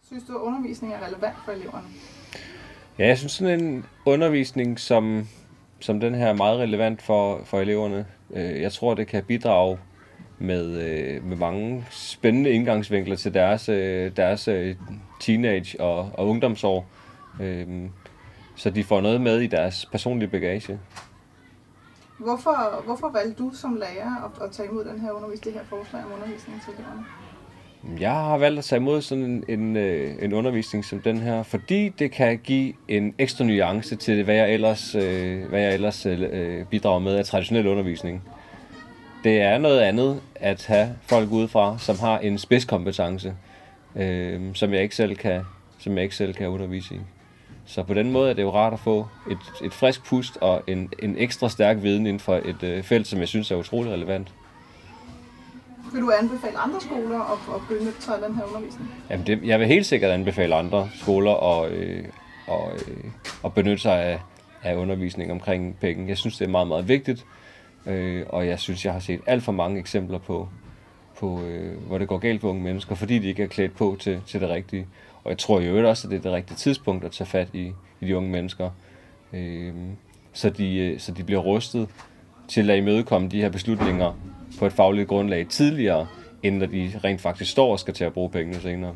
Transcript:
Synes du, at undervisning er relevant for eleverne? Ja, jeg synes sådan en undervisning som den her er meget relevant for eleverne. Jeg tror, det kan bidrage med mange spændende indgangsvinkler til deres teenage- og ungdomsår. Så de får noget med i deres personlige bagage. Hvorfor valgte du som lærer at tage imod den her det her forslag om undervisning til eleverne? Jeg har valgt at tage imod sådan en undervisning som den her, fordi det kan give en ekstra nuance til, hvad jeg ellers bidrager med af traditionel undervisning. Det er noget andet at have folk udefra, som har en spidskompetence, som jeg ikke selv kan undervise i. Så på den måde er det jo rart at få et frisk pust og en ekstra stærk viden inden for et felt, som jeg synes er utrolig relevant. Vil du anbefale andre skoler at benytte sig af den her undervisning? Jamen jeg vil helt sikkert anbefale andre skoler at benytte sig af undervisning omkring penge. Jeg synes, det er meget, meget vigtigt, og jeg synes, jeg har set alt for mange eksempler på hvor det går galt for unge mennesker, fordi de ikke er klædt på til det rigtige. Og jeg tror jo også, at det er det rigtige tidspunkt at tage fat i de unge mennesker, så de bliver rustet til at imødekomme de her beslutninger på et fagligt grundlag tidligere, end når de rent faktisk står og skal til at bruge pengene senere.